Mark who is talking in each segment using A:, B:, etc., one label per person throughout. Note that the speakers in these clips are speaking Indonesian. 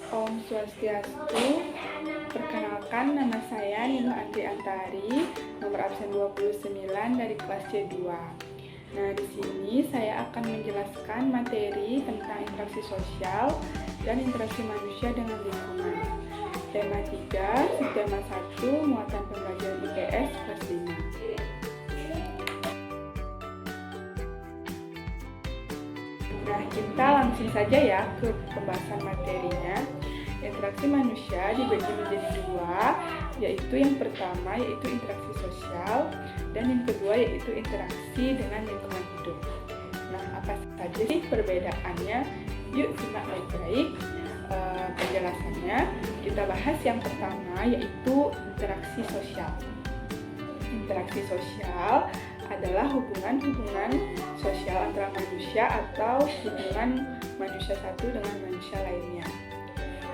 A: Om Swastiastu. Perkenalkan, nama saya Nino Andri Antari, nomor absen 29 dari kelas C2. Nah, di sini saya akan menjelaskan materi tentang interaksi sosial dan interaksi manusia dengan lingkungan. Tema 3, subtema 1, muatan pembelajaran IPS kelas 5. Nah, kita langsung saja ya ke pembahasan materinya. Interaksi manusia dibagi menjadi dua, yaitu yang pertama yaitu interaksi sosial dan yang kedua yaitu interaksi dengan lingkungan hidup. Nah, apa saja sih perbedaannya? Yuk simak baik-baik penjelasannya. Kita bahas yang pertama yaitu interaksi sosial. Interaksi sosial adalah hubungan-hubungan sosial antara manusia atau hubungan manusia satu dengan manusia lainnya.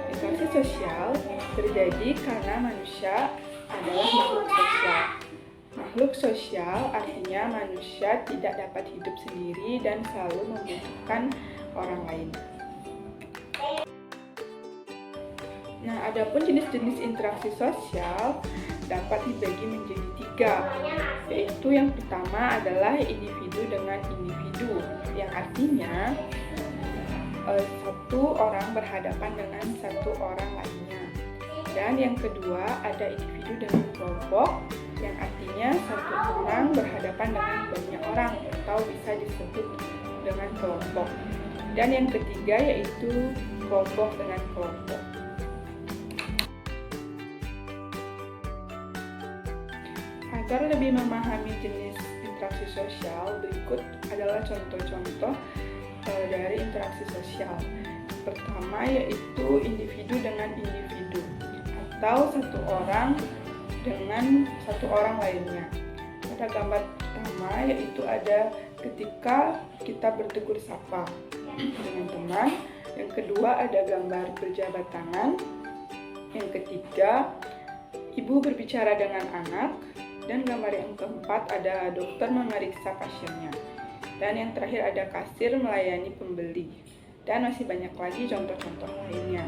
A: Interaksi sosial terjadi karena manusia adalah makhluk sosial. Makhluk sosial artinya manusia tidak dapat hidup sendiri dan selalu membutuhkan orang lain. Nah, adapun jenis-jenis interaksi sosial dapat dibagi menjadi tiga, yaitu yang pertama adalah individu dengan individu, yang artinya satu orang berhadapan dengan satu orang lainnya. Dan yang kedua ada individu dengan kelompok, yang artinya satu orang berhadapan dengan banyak orang atau bisa disebut dengan kelompok. Dan yang ketiga yaitu kelompok dengan kelompok. Agar lebih memahami jenis interaksi sosial, berikut adalah contoh-contoh dari interaksi sosial. Pertama yaitu individu dengan individu atau satu orang dengan satu orang lainnya. Pada gambar pertama yaitu ada ketika kita bertegur sapa dengan teman. Yang kedua ada gambar berjabat tangan. Yang ketiga ibu berbicara dengan anak. Dan gambar yang keempat ada dokter memeriksa pasiennya. Dan yang terakhir ada kasir melayani pembeli. Dan masih banyak lagi contoh-contoh lainnya.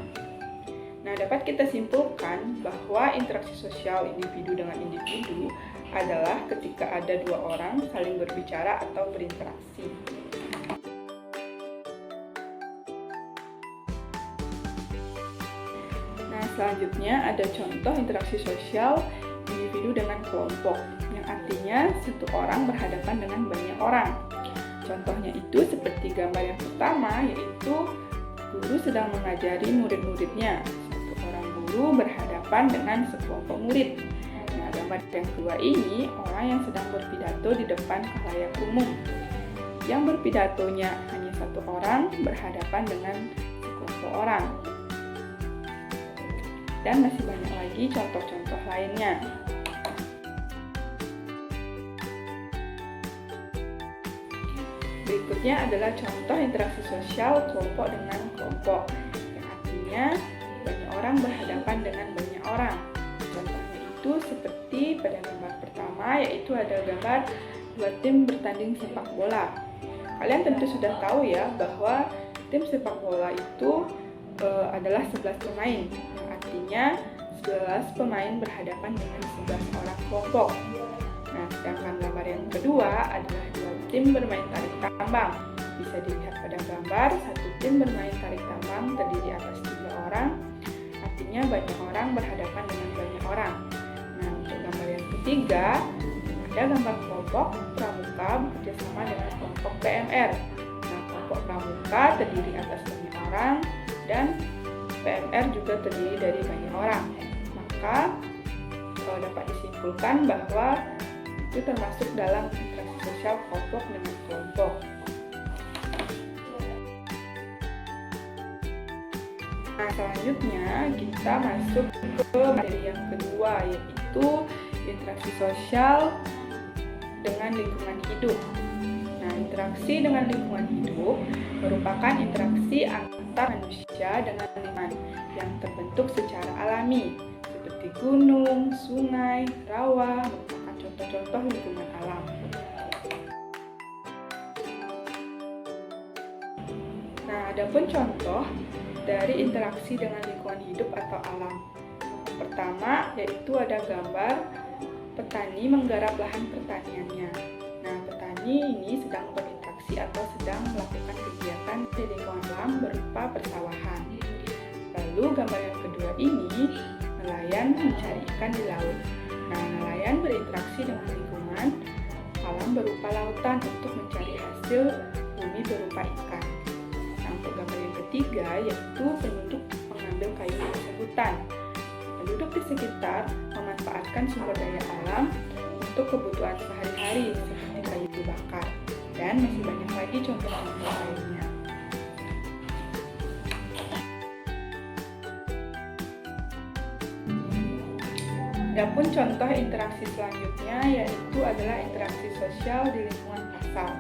A: Nah, dapat kita simpulkan bahwa interaksi sosial individu dengan individu adalah ketika ada dua orang saling berbicara atau berinteraksi. Nah, selanjutnya ada contoh interaksi sosial individu dengan kelompok, yang artinya satu orang berhadapan dengan banyak orang. Contohnya itu seperti gambar yang pertama, yaitu guru sedang mengajari murid-muridnya. Satu orang guru berhadapan dengan sekelompok murid. Nah, gambar yang kedua ini orang yang sedang berpidato di depan khalayak umum. Yang berpidatonya hanya satu orang berhadapan dengan sekelompok orang. Dan masih banyak lagi contoh-contoh lainnya. Berikutnya adalah contoh interaksi sosial kelompok dengan kelompok, yang artinya banyak orang berhadapan dengan banyak orang. Contohnya itu seperti pada gambar pertama, yaitu ada gambar dua tim bertanding sepak bola. Kalian tentu sudah tahu ya bahwa tim sepak bola itu adalah 11 pemain, yang artinya 11 pemain berhadapan dengan 11 orang kelompok. Nah, sedangkan gambar yang kedua adalah dua tim bermain tarik tambang. Bisa dilihat pada gambar, satu tim bermain tarik tambang terdiri atas 3 orang, artinya banyak orang berhadapan dengan banyak orang. Nah, untuk gambar yang ketiga, ada gambar kelompok pramuka bekerjasama dengan kelompok PMR. Nah, kelompok pramuka terdiri atas banyak orang, dan PMR juga terdiri dari banyak orang. Maka dapat disimpulkan bahwa itu termasuk dalam interaksi sosial kelompok dengan kelompok. Nah, selanjutnya kita masuk ke materi yang kedua, yaitu interaksi sosial dengan lingkungan hidup. Nah, interaksi dengan lingkungan hidup merupakan interaksi antar manusia dengan lingkungan yang terbentuk secara alami, seperti gunung, sungai, rawa, merupakan contoh-contoh lingkungan alam. Nah, adapun contoh dari interaksi dengan lingkungan hidup atau alam. Yang pertama yaitu ada gambar petani menggarap lahan pertaniannya. Nah, petani ini sedang berinteraksi atau sedang melakukan kegiatan di lingkungan alam berupa persawahan. Lalu gambar yang kedua ini, nelayan mencari ikan di laut. Nah, nelayan berinteraksi dengan lingkungan alam berupa lautan untuk mencari hasil bumi berupa ikan. Nah, untuk gambar yang ketiga yaitu penduduk mengambil kayu di hasil hutan. Penduduk di sekitar memanfaatkan sumber daya alam untuk kebutuhan sehari-hari seperti kayu bakar, dan masih banyak lagi contoh-contoh lainnya. Adapun contoh interaksi selanjutnya yaitu adalah interaksi sosial di lingkungan pasar.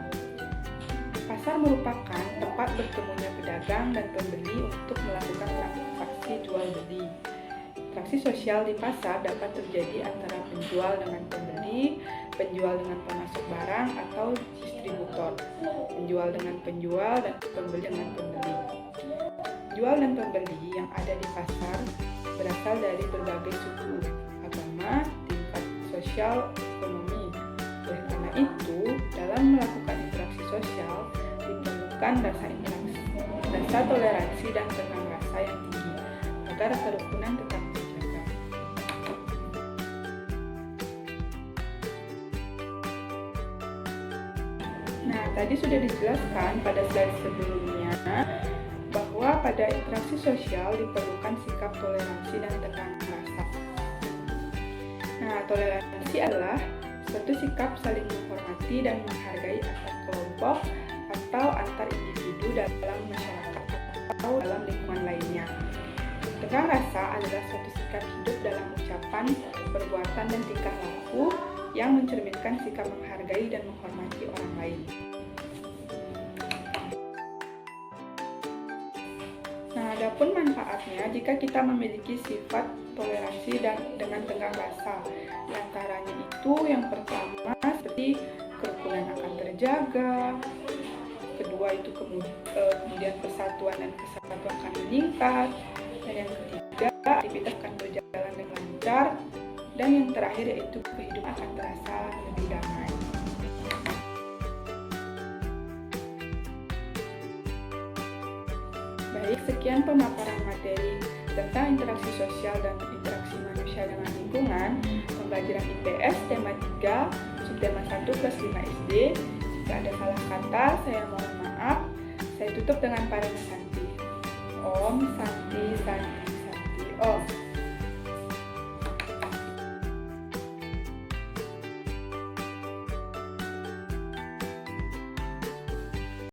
A: Pasar merupakan tempat bertemunya pedagang dan pembeli untuk melakukan transaksi jual beli. Interaksi sosial di pasar dapat terjadi antara penjual dengan pembeli, penjual dengan pemasok barang atau distributor, penjual dengan penjual, dan pembeli dengan pembeli. Penjual dan pembeli yang ada di pasar berasal dari berbagai suku, agama, tingkat sosial, ekonomi. Oleh karena itu, dalam melakukan interaksi sosial diperlukan rasa toleransi dan tenggang rasa yang tinggi agar kerukunan tetap terjaga. Nah, tadi sudah dijelaskan pada slide sebelumnya bahwa pada interaksi sosial diperlukan sikap toleransi dan tenggang rasa. Nah, toleransi adalah suatu sikap saling menghormati dan menghargai antar kelompok atau antar individu dalam masyarakat atau dalam lingkungan lainnya. Tenggang rasa adalah suatu sikap hidup dalam ucapan, perbuatan, dan tingkah laku yang mencerminkan sikap menghargai dan menghormati orang lain. Nah, adapun manfaatnya jika kita memiliki sifat toleransi dan dengan tenggang rasa. Di antaranya itu yang pertama seperti kerukunan akan terjaga, kedua itu kemudian persatuan dan kesatuan akan meningkat, dan yang ketiga aktivitas akan berjalan dengan lancar, dan yang terakhir yaitu kehidupan akan terasa lebih damai. Baik, sekian pemaparan materi tentang interaksi sosial dan interaksi manusia dengan lingkungan pembelajaran IPS tema 3 subtema 1 kelas 5 SD. Jika ada salah kata, saya mohon maaf. Saya tutup dengan Paramasanti. Om Santi Santi Santi Om.